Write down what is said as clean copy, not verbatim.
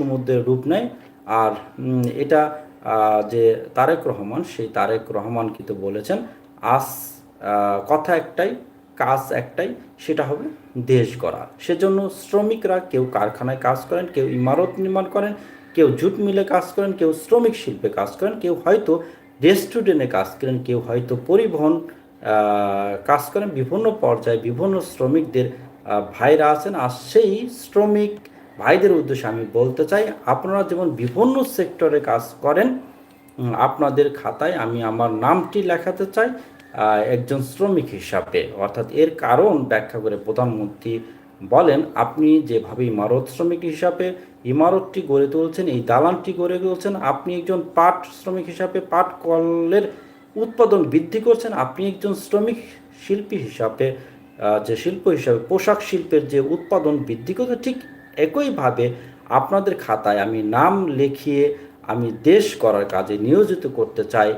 সমুদ্রের রূপ নেয়। আর এটা যে তারেক রহমান, সেই তারেক রহমান কিন্তু বলেছেন আজ কথা একটাই, কাজ একটাই, সেটা হবে দেশ গড়া। সেজন্য শ্রমিকরা কেউ কারখানায় কাজ করেন, কেউ ইমারত নির্মাণ করেন, কেউ জুট মিলে কাজ করেন, কেউ শ্রমিক শিল্পে কাজ করেন, কেউ হয়তো রেস্টুরেন্টে কাজ করেন, কেউ হয়তো পরিবহন কাজ করেন। বিভিন্ন পর্যায়ে বিভিন্ন শ্রমিকদের ভাইরা আছেন। আর সেই শ্রমিক ভাইদের উদ্দেশ্যে আমি বলতে চাই, আপনারা যেমন বিভিন্ন সেক্টরে কাজ করেন, আপনাদের খাতায় আমি আমার নামটি লেখাতে চাই একজন শ্রমিক হিসাবে। অর্থাৎ এর কারণ ব্যাখ্যা করে প্রধানমন্ত্রী বলেন, আপনি যেভাবে ইমারত শ্রমিক হিসাবে ইমারতটি গড়ে তুলছেন, এই দালানটি গড়ে তুলছেন, আপনি একজন পাট শ্রমিক হিসাবে পাট কলের উৎপাদন বৃদ্ধি করছেন, আপনি একজন শ্রমিক শিল্পী হিসাবে যে শিল্প হিসাবে পোশাক শিল্পের যে উৎপাদন বৃদ্ধি করছে, ঠিক একইভাবে আপনাদের খাতায় আমি নাম লিখিয়ে আমি দেশ করার কাজে নিয়োজিত করতে চাই।